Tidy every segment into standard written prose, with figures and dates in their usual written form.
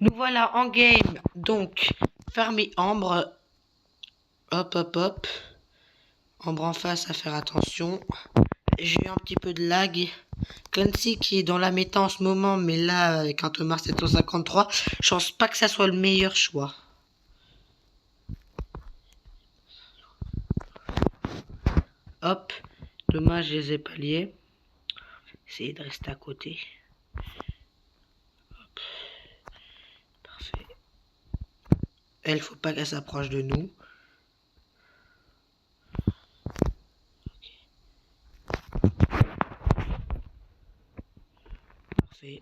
Nous voilà en game, donc fermé Ambre. Hop, hop, hop. Ambre en face, à faire attention. J'ai eu un petit peu de lag. Clancy qui est dans la méta en ce moment, mais là, avec un Thomas 753, je pense pas que ça soit le meilleur choix. Hop, dommage, je les ai pas liés. Essayer de rester à côté. Hop. Parfait. Elle, faut pas qu'elle s'approche de nous. Parfait.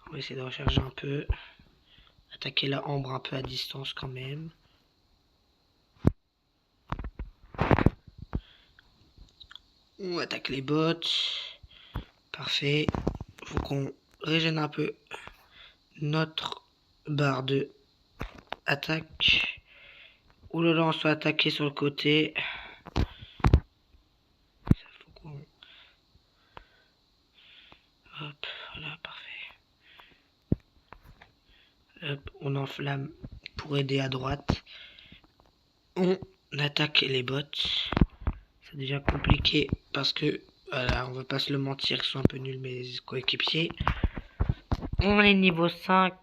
On va essayer de recharger un peu. Attaquer la Ambre un peu à distance quand même. On attaque les bots. Parfait. Faut qu'on régène un peu notre barre de attaque. Ouh là là, on se fait attaquer sur le côté. Ça faut qu'on... Hop, voilà, parfait. Hop, on enflamme pour aider à droite. On attaque les bots. Ça devient compliqué parce que, voilà, on va pas se le mentir, ils sont un peu nuls mes coéquipiers. On est niveau 5,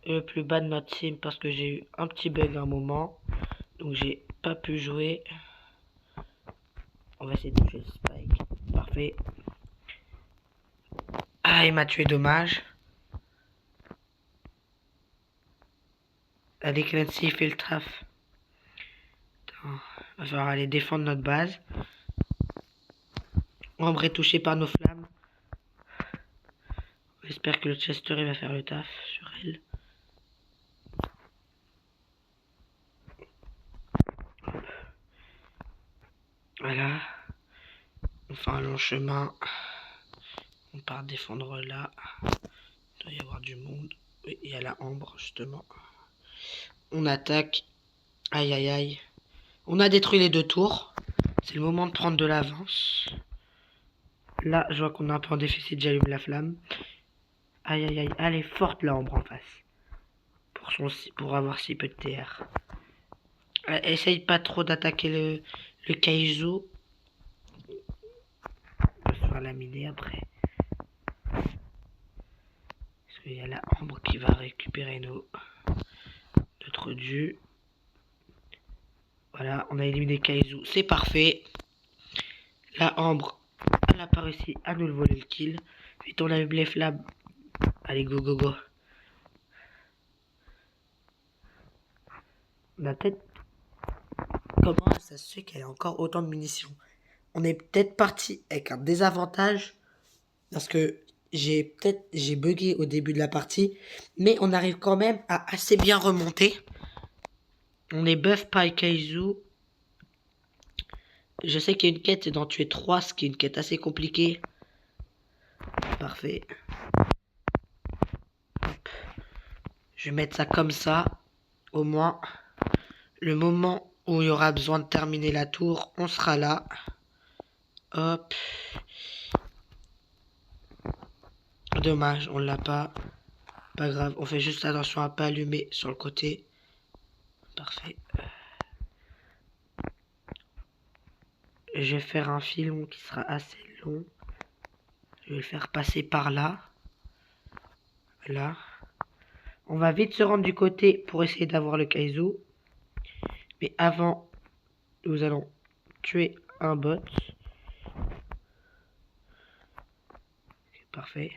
le plus bas de notre team parce que j'ai eu un petit bug à un moment. Donc j'ai pas pu jouer. On va essayer de tuer Spike. Parfait. Ah, il m'a tué, dommage. La Clancy fait le traf. Attends, va falloir aller défendre notre base. Ambre est touché par nos flammes. J'espère que le Chester il va faire le taf sur elle. Hop. Voilà. On fait un long chemin. On part défendre là. Il doit y avoir du monde. Oui, il y a la Ambre justement. On attaque. Aïe aïe aïe. On a détruit les deux tours. C'est le moment de prendre de l'avance. Là, je vois qu'on est un peu en déficit. J'allume la flamme. Aïe aïe aïe. Elle est forte la Ambre en face. Pour avoir si peu de TR. Essaye pas trop d'attaquer le Kaiju. On va se faire laminer après. Parce qu'il y a la Ambre qui va récupérer notre dû. Voilà, on a éliminé Kaiju. C'est parfait. La Ambre, elle n'a pas réussi à nous le voler le kill. Vite, on allume les flammes. Allez, go, go, go. On a peut-être... Comment ça se fait qu'elle a encore autant de munitions? On est peut-être parti avec un désavantage. Parce que j'ai bugué au début de la partie. Mais on arrive quand même à assez bien remonter. On est buff par Kaiju. Je sais qu'il y a une quête d'en tuer 3, ce qui est une quête assez compliquée. Parfait. Hop. Je vais mettre ça comme ça. Au moins, le moment où il y aura besoin de terminer la tour, on sera là. Hop. Dommage, on l'a pas. Pas grave, on fait juste attention à pas allumer sur le côté. Parfait. Je vais faire un filon qui sera assez long. Je vais le faire passer par là. Là. On va vite se rendre du côté pour essayer d'avoir le Kaiju. Mais avant, nous allons tuer un bot. Okay, parfait.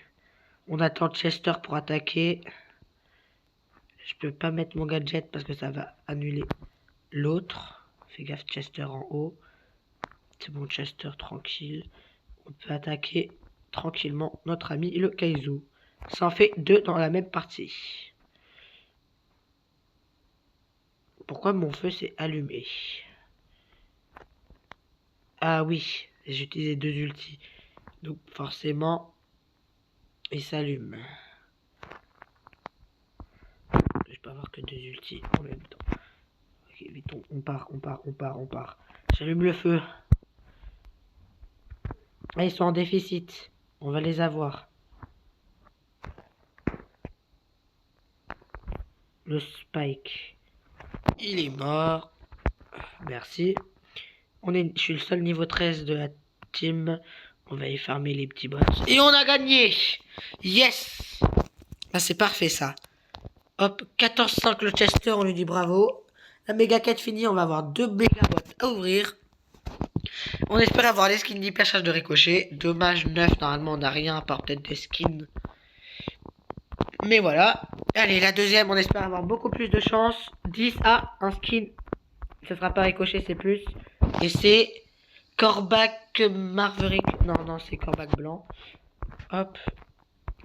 On attend Chester pour attaquer. Je peux pas mettre mon gadget parce que ça va annuler l'autre. Fais gaffe, Chester en haut. C'est bon, Chester, tranquille. On peut attaquer tranquillement notre ami le Kaiju. Ça en fait 2 dans la même partie. Pourquoi mon feu s'est allumé? Ah oui, j'ai utilisé 2 ultis. Donc forcément, il s'allume. Je peux avoir que 2 ultis en même temps. Ok, vite, on part. J'allume le feu. Ah, ils sont en déficit. On va les avoir. Le Spike, il est mort. Merci. Je suis le seul niveau 13 de la team. On va y farmer les petits bots. Et on a gagné. Yes. Ah, c'est parfait ça. Hop, 14-5 le Chester, on lui dit bravo. La méga quête finie, on va avoir 2 méga boîtes à ouvrir. On espère avoir les skins d'hypercharge de ricochet. Dommage 9, normalement on n'a rien à part peut-être des skins. Mais voilà. Allez, la deuxième, on espère avoir beaucoup plus de chance. 10 à un skin. Ce sera pas ricochet, c'est plus. Et c'est Corbac Marverick. Non, c'est Corbac blanc. Hop.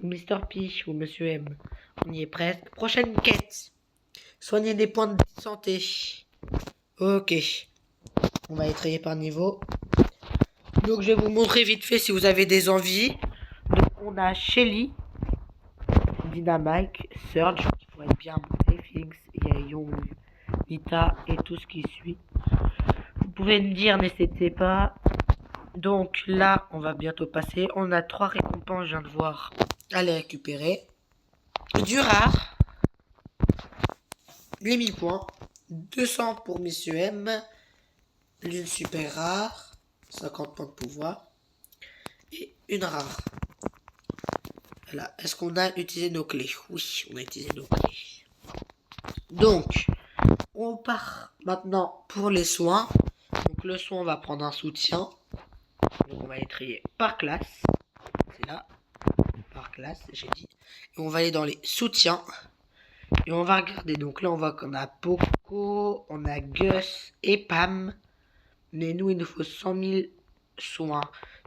Mister P ou Monsieur M. On y est presque. Prochaine quête. Soigner des points de santé. Ok. On va étrayer par niveau. Donc je vais vous montrer vite fait si vous avez des envies. Donc on a Shelly, Dynamite, Surge, qui pourrait être bien monté, Fix, Young, Nita et tout ce qui suit. Vous pouvez me dire, n'hésitez pas. Donc là, on va bientôt passer. On a 3 récompenses, je viens de voir, à les récupérer. Du rare, les 1000 points, 200 pour Monsieur M, l'une super rare, 50 points de pouvoir, et une rare. Voilà. Est-ce qu'on a utilisé nos clés? Oui, on a utilisé nos clés. Donc, on part maintenant pour les soins. Donc le soin, on va prendre un soutien. Donc on va les trier par classe. C'est là. Par classe, j'ai dit. Et on va aller dans les soutiens. Et on va regarder. Donc là, on voit qu'on a Poco, on a Gus et Pam. Mais nous, il nous faut 100 000 soins.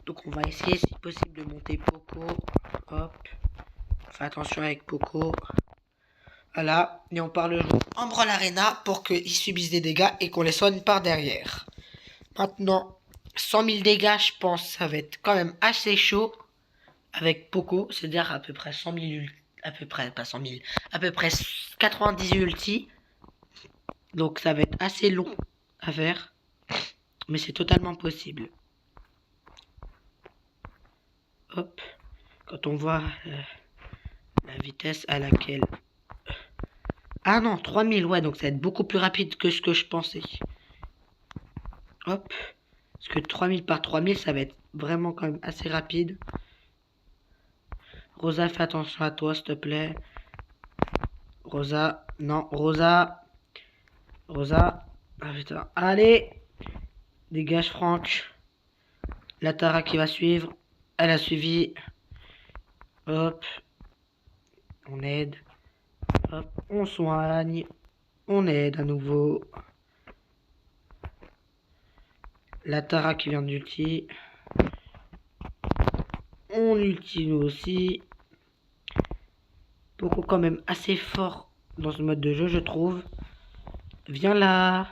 Donc on va essayer, si possible, de monter Poco. Hop. Fais attention avec Poco. Voilà. Et on part le jouer en Brawl Arena pour qu'ils subissent des dégâts et qu'on les soigne par derrière. Maintenant, 100 000 dégâts, je pense, ça va être quand même assez chaud avec Poco. C'est-à-dire à peu près 100 000 à peu près, pas 100 000, à peu près 90 ulti. Donc ça va être assez long à faire. Mais c'est totalement possible. Hop. Quand on voit la vitesse à laquelle... Ah non, 3000, ouais, donc ça va être beaucoup plus rapide que ce que je pensais. Hop. Parce que 3000 par 3000, ça va être vraiment quand même assez rapide. Rosa, fais attention à toi, s'il te plaît. Rosa, non, Rosa. Rosa. Ah putain. Allez. Dégage, Franck. La Tara qui va suivre. Elle a suivi. Hop. On aide. Hop. On soigne. On aide à nouveau. La Tara qui vient d'ulti. On ulti nous aussi. Poco quand même assez fort dans ce mode de jeu, je trouve. Viens là.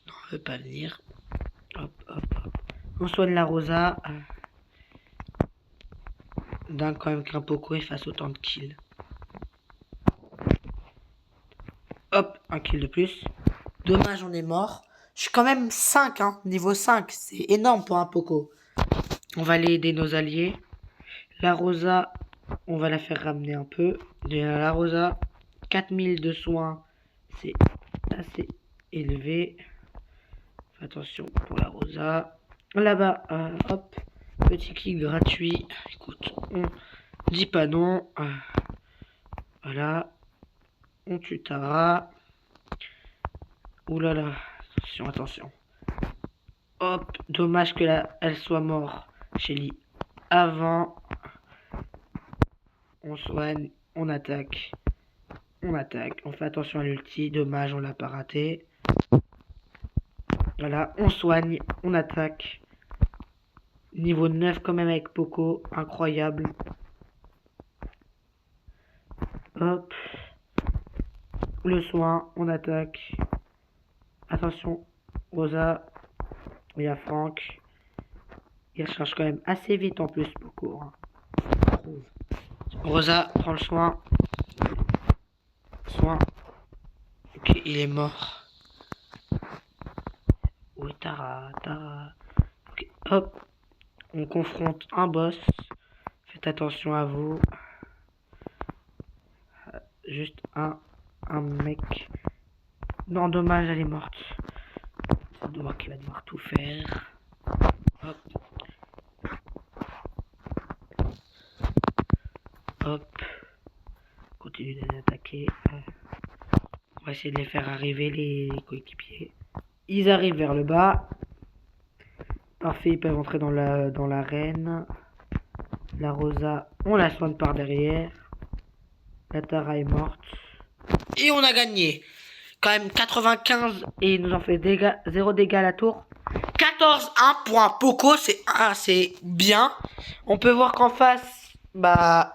Non, on veut pas venir. Hop, hop, hop. On soigne la Rosa. Dingue quand même qu'un Poco fasse autant de kills. Hop, un kill de plus. Dommage, on est mort. Je suis quand même 5, hein, niveau 5. C'est énorme pour un Poco. On va aller aider nos alliés. La Rosa, on va la faire ramener un peu. La Rosa, 4000 de soins. C'est assez élevé. Fais attention pour la Rosa. Là-bas, hop. Petit kill gratuit. Écoute, on dit pas non. Voilà. On tue Tara. Ouh là là. Attention, attention. Hop. Dommage que elle soit morte. Shelly. Avant. On soigne. On attaque. On attaque. On fait attention à l'ulti. Dommage, on l'a pas raté. Voilà. On soigne. On attaque. Niveau 9 quand même avec Poco. Incroyable. Hop. Le soin. On attaque. Attention. Rosa. Il y a Franck. Il recharge quand même assez vite en plus Poco. Hein. Rosa prend le soin. Soin. Ok, il est mort. Oui, Tara. Ok, hop. On confronte un boss. Faites attention à vous. Juste un un mec. Non, dommage, elle est morte. C'est moi qui va devoir tout faire. Hop. Hop. Continue de les attaquer. On va essayer de les faire arriver, les coéquipiers. Ils arrivent vers le bas. Parfait, ils peuvent entrer dans l'arène. La Rosa, on la soigne par derrière. La Tara est morte. Et on a gagné. Quand même 95 et il nous en fait 0 dégâts à la tour. 14-1 pour un Poco, c'est bien. On peut voir qu'en face, bah,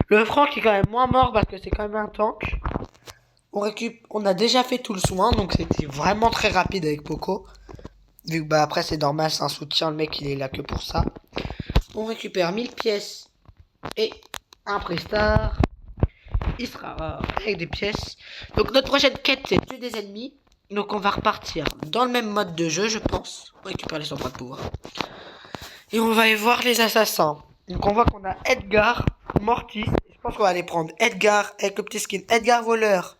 le Franck est quand même moins mort parce que c'est quand même un tank. On a déjà fait tout le soin, donc c'était vraiment très rapide avec Poco. Vu que bah après c'est normal, c'est un soutien, le mec il est là que pour ça. On récupère 1000 pièces et un Prestar. Il sera rare avec des pièces. Donc notre prochaine quête c'est tuer des ennemis. Donc on va repartir dans le même mode de jeu je pense. On récupère les centres de pouvoir. Et on va aller voir les assassins. Donc on voit qu'on a Edgar, Mortis. Je pense qu'on va aller prendre Edgar avec le petit skin Edgar voleur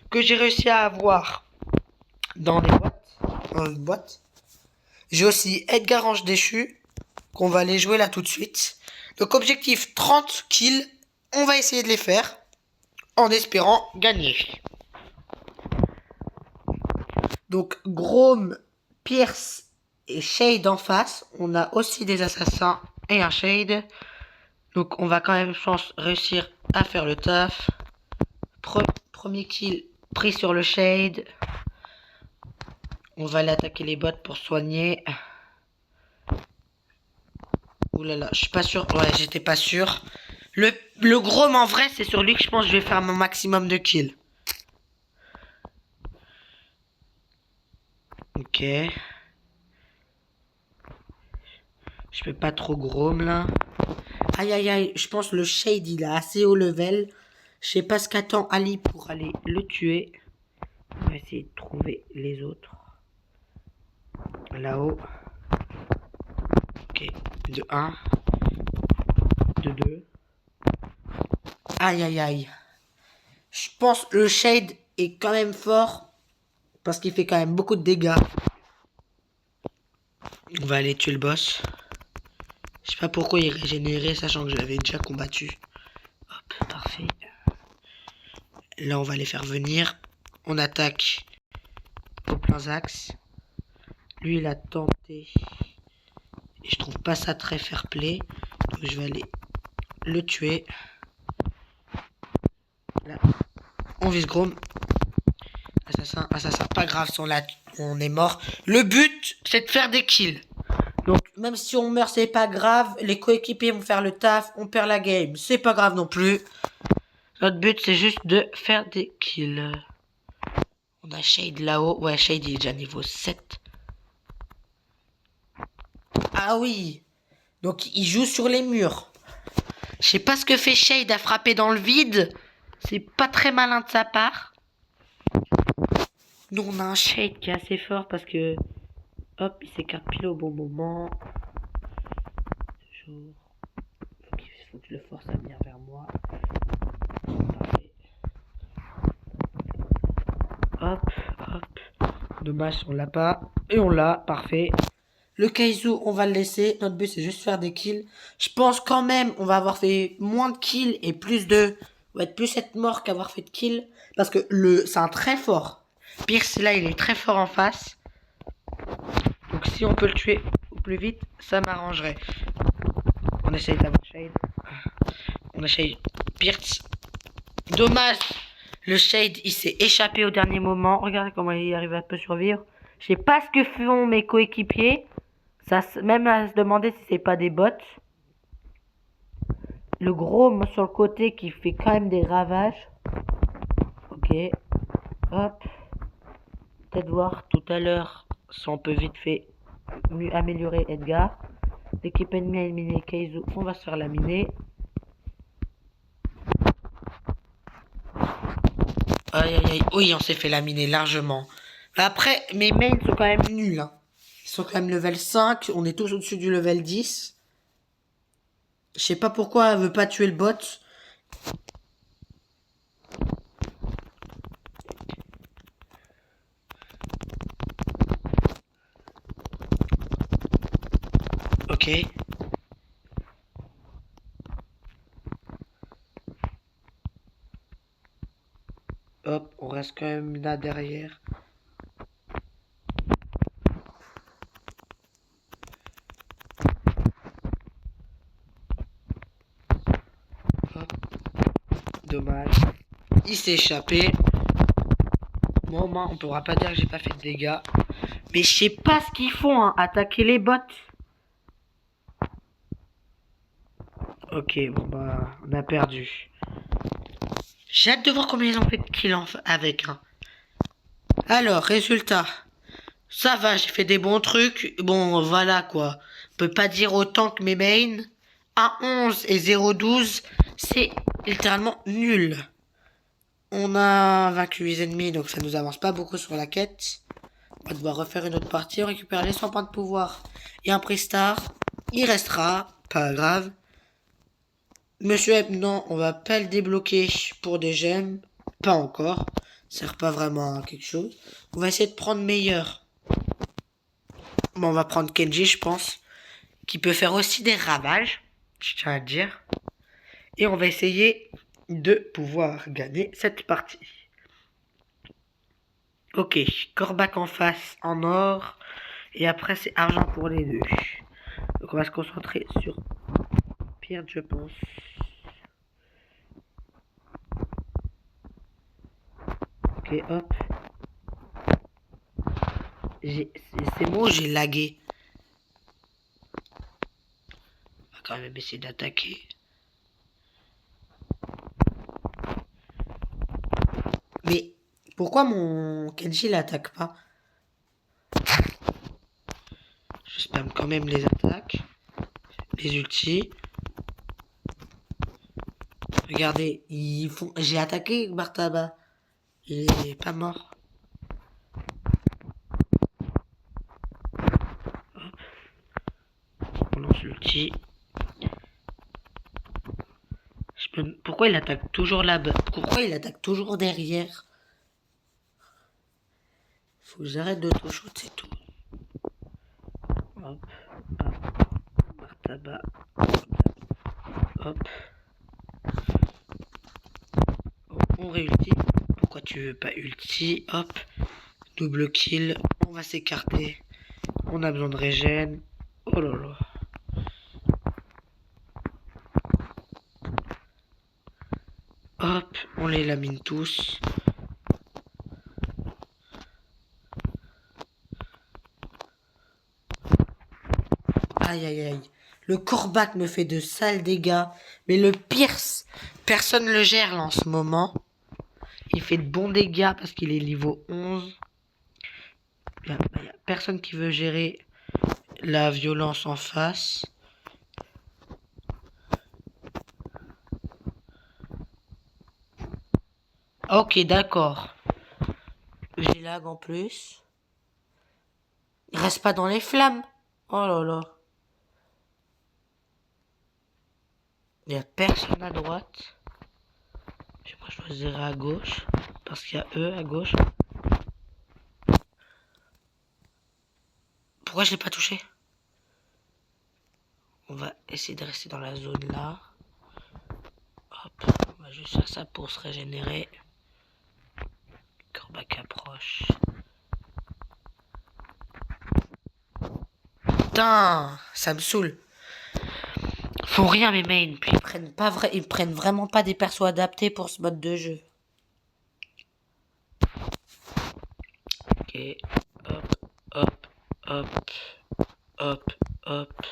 que j'ai réussi à avoir dans les boîtes. Dans une boîte. J'ai aussi Edgar Ange déchu qu'on va aller jouer là tout de suite. Donc objectif 30 kills. On va essayer de les faire en espérant gagner. Donc Grom, Pierce et Shade en face. On a aussi des assassins et un Shade. Donc on va quand même, je pense, réussir à faire le taf. Premier kill pris sur le Shade. On va aller attaquer les bots pour soigner. Ouh là là, je suis pas sûr. Ouais, j'étais pas sûr. Le Grom en vrai, c'est sur lui que je pense que je vais faire mon maximum de kills. Ok. Je fais pas trop Grom là. Aïe aïe aïe, je pense le Shade il a assez haut level. Je sais pas ce qu'attend Ali pour aller le tuer. On va essayer de trouver les autres. Là-haut. Ok, de 1. De 2. Aïe aïe aïe. Je pense le Shade est quand même fort. Parce qu'il fait quand même beaucoup de dégâts. On va aller tuer le boss. Je sais pas pourquoi il régénérait, sachant que je l'avais déjà combattu. Hop, parfait. Là, on va les faire venir. On attaque au plein axe. Lui, il a tenté. Et je trouve pas ça très fair play. Donc, je vais aller le tuer. Là, on vise Grom. Assassin, assassin. Pas grave, si on est mort. Le but, c'est de faire des kills. Donc, même si on meurt, c'est pas grave. Les coéquipiers vont faire le taf. On perd la game. C'est pas grave non plus. Notre but, c'est juste de faire des kills. On a Shade là-haut. Ouais, Shade, il est déjà niveau 7. Ah oui. Donc, il joue sur les murs. Je sais pas ce que fait Shade à frapper dans le vide. C'est pas très malin de sa part. Nous, on a un Shade qui est assez fort parce que... Hop, il s'écarte pile au bon moment. Toujours. Faut que je le force à venir vers moi. Parfait. Hop, hop. Dommage, on l'a pas. Et on l'a, parfait. Le Kaizu, on va le laisser. Notre but, c'est juste faire des kills. Je pense quand même, on va avoir fait moins de kills et plus de... On va être plus être mort qu'avoir fait de kills. Parce que c'est un très fort. Pierce, là, il est très fort en face. Donc si on peut le tuer au plus vite, ça m'arrangerait. On essaye d'avoir Shade. On essaye Pierce. Dommage. Le Shade, il s'est échappé au dernier moment. Regardez comment il arrive à peu survivre. Je sais pas ce que font mes coéquipiers. Ça, même à se demander si c'est pas des bots. Le gros sur le côté qui fait quand même des ravages. Ok. Hop. Peut-être voir tout à l'heure si on peut vite fait améliorer Edgar. L'équipe ennemie a éliminé Kaizu. On va se faire laminer. Aïe aïe aïe. Oui, on s'est fait laminer largement. Après, mes mains sont quand même nuls. Hein. Ils sont quand même level 5. On est tous au-dessus du level 10. Je sais pas pourquoi elle veut pas tuer le bot. Ok. Hop, on reste quand même là derrière. Hop. Dommage. Il s'est échappé. Bon, moi, on pourra pas dire que j'ai pas fait de dégâts. Mais je sais pas ce qu'ils font, hein. Attaquer les bots. Ok, bon bah, on a perdu. J'ai hâte de voir combien ils ont fait de kills avec, hein. Alors, résultat. Ça va, j'ai fait des bons trucs. Bon, voilà quoi. On peut pas dire autant que mes mains. 1,11 et 0,12, c'est littéralement nul. On a vaincu les ennemis, donc ça nous avance pas beaucoup sur la quête. On va devoir refaire une autre partie. On récupère les 100 points de pouvoir et un prestar. Il restera, pas grave. Monsieur Ep, non, on va pas le débloquer pour des gemmes. Pas encore. Ça sert pas vraiment à quelque chose. On va essayer de prendre meilleur. Bon, on va prendre Kenji, je pense. Qui peut faire aussi des ravages. Je tiens à le dire. Et on va essayer de pouvoir gagner cette partie. Ok, Corbac en face en or. Et après, c'est argent pour les deux. Donc, on va se concentrer sur Pierre, je pense. Ok, hop. C'est bon, j'ai lagué. On va quand même essayer d'attaquer. Mais pourquoi mon Kenji l'attaque pas? Je spam quand même les attaques. Les ultis. Regardez, ils font. J'ai attaqué Bartaba. Il est pas mort. Hop. On lance l'ulti. Pourquoi il attaque toujours là-bas? Pourquoi il attaque toujours derrière? Faut que j'arrête de toucher, c'est tout. Hop, hop, Bartaba, hop. On réulti. Pourquoi tu veux pas ulti? Hop, double kill. On va s'écarter. On a besoin de régène. Oh là là. Hop, on les lamine tous. Aïe aïe aïe. Le Corbac me fait de sales dégâts. Mais le Pierce, personne le gère là en ce moment. Il fait de bons dégâts parce qu'il est niveau 11. Il y a personne qui veut gérer la violence en face. Ok, d'accord. J'ai lag en plus. Il reste pas dans les flammes. Oh là là. Il y a personne à droite. Je choisirai à gauche. Parce qu'il y a eux à gauche. Pourquoi je l'ai pas touché? On va essayer de rester dans la zone là. Hop. On va juste faire ça pour se régénérer. Corbac approche. Putain, ça me saoule. Font rien mes mains. Puis ils prennent vraiment pas des persos adaptés pour ce mode de jeu. Ok. Hop, hop, hop, hop, hop.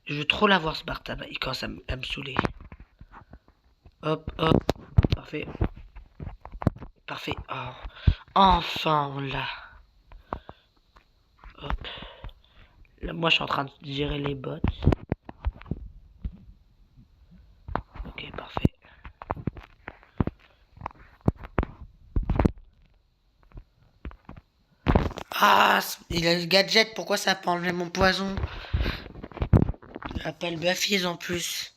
Je veux trop l'avoir ce Bartaba. Il commence à me saouler. Hop, hop. Parfait. Parfait. Oh. Enfin, on l'a. Hop. Là, moi, je suis en train de gérer les bots. Ok, parfait. Ah, il a le gadget. Pourquoi ça a pas enlevé mon poison? Appelle Buffy en plus.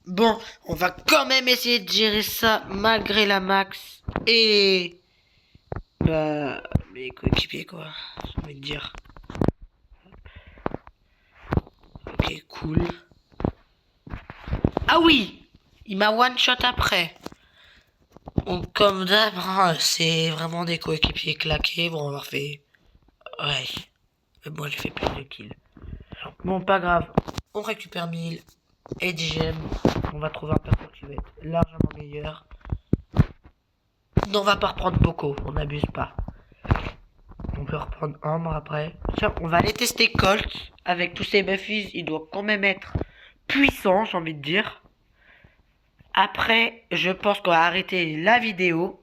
Bon, on va quand même essayer de gérer ça malgré la max. Et... Bah... mes coéquipiers quoi, j'ai envie de dire. Ok, cool. Ah oui, il m'a one shot après. Donc, comme d'hab, hein, c'est vraiment des coéquipiers claqués. Bon, on leur fait... Ouais. Mais moi, j'ai fait plus de kills. Bon, pas grave. On récupère 1000 et 10 gemmes. On va trouver un perso qui va être largement meilleur. Non, on va pas reprendre beaucoup. On n'abuse pas. On peut reprendre Ambre après. Tiens, on va aller tester Colt. Avec tous ces buffs, il doit quand même être puissant, j'ai envie de dire. Après, je pense qu'on va arrêter la vidéo.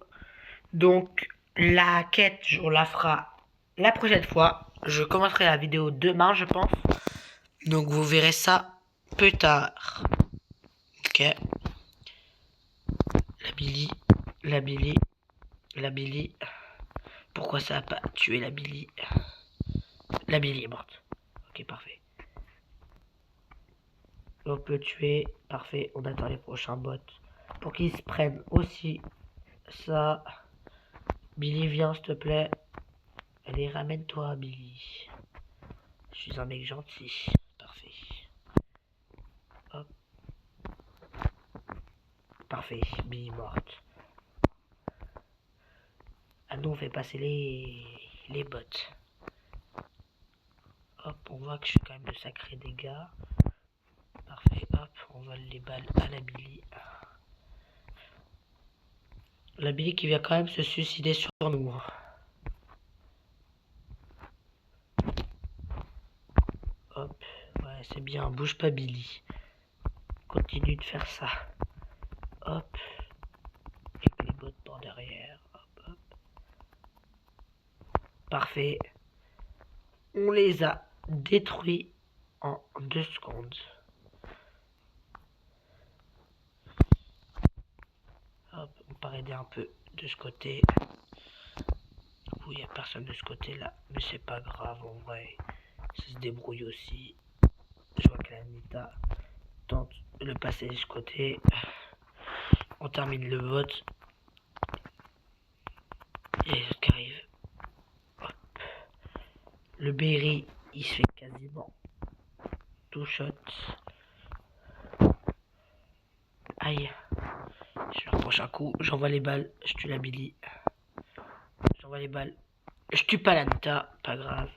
Donc, la quête, on la fera la prochaine fois. Je commencerai la vidéo demain, je pense. Donc, vous verrez ça plus tard. Ok. La Billy. La Billy. La Billy. Pourquoi ça a pas tué la Billy? La Billy est morte. Ok, parfait. On peut tuer. Parfait. On attend les prochains bots. Pour qu'ils se prennent aussi ça. Billy, viens, s'il te plaît. Allez, ramène-toi, Billy. Je suis un mec gentil. Parfait. Hop. Parfait. Billy morte. Ah non, on fait passer les bots. Hop, on voit que je fais quand même de sacrés dégâts. Parfait, hop, on vole les balles à la Billy. La Billy qui vient quand même se suicider sur nous. Hop, ouais, c'est bien, bouge pas Billy. Continue de faire ça. Hop. Et les bottes par derrière. Hop, hop. Parfait. On les a détruits en 2 secondes. Hop, on part aider un peu de ce côté. Du coup, il n'y a personne de ce côté-là. Mais c'est pas grave, en vrai. Ça se débrouille aussi. Je vois que la Nita tente de le passer de ce côté. On termine le vote. Et les autres qui arrivent. Hop. Le Berry, il se fait quasiment tout shot. Aïe. Je lui reproche un coup. J'envoie les balles. Je tue la Billy. J'envoie les balles. Je tue pas la Nita. Pas grave.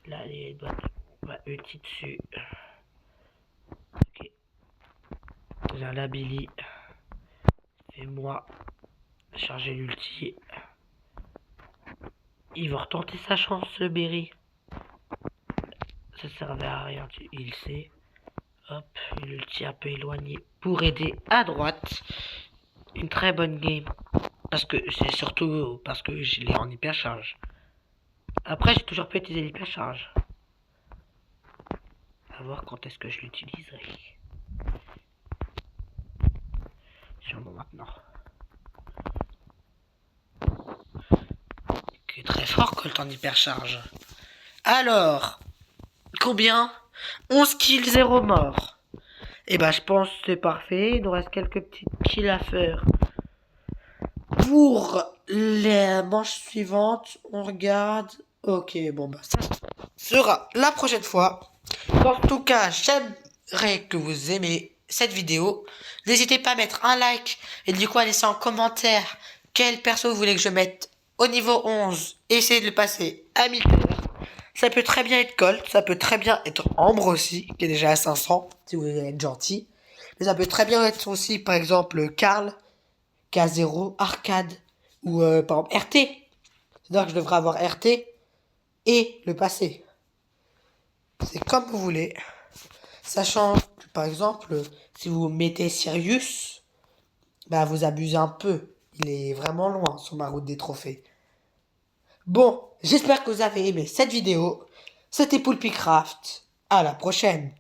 Là, les bottes. On va ulti dessus. Ok. Là, la Billy. Fais-moi charger l'ulti. Il va retenter sa chance, ce Berry. Ça servait à rien, il sait. Hop, l'ulti un peu éloigné pour aider à droite. Une très bonne game. Parce que c'est surtout parce que je l'ai en hyper charge. Après, j'ai toujours pas utilisé l'hyper charge. À voir quand est-ce que je l'utiliserai. Sûrement maintenant. Qui est très fort Colt en hyper charge. Alors, combien? 11 kills, 0 mort. Et bah je pense que c'est parfait. Il nous reste quelques petites kills à faire. Pour les manches suivantes, on regarde. Ok, bon bah ça sera la prochaine fois. En tout cas, j'aimerais que vous aimez cette vidéo. N'hésitez pas à mettre un like et du coup à laisser en commentaire quel perso vous voulez que je mette au niveau 11. Essayez de le passer à 1000 heures. Ça peut très bien être Colt, ça peut très bien être Ambre aussi, qui est déjà à 500, si vous voulez être gentil. Mais ça peut très bien être aussi, par exemple, Karl, K0, Arcade, ou par exemple RT. C'est-à-dire que je devrais avoir RT et le passé. C'est comme vous voulez. Sachant que, par exemple, si vous mettez Sirius, bah vous abusez un peu. Il est vraiment loin sur ma route des trophées. Bon, j'espère que vous avez aimé cette vidéo. C'était Poulpicraft. À la prochaine.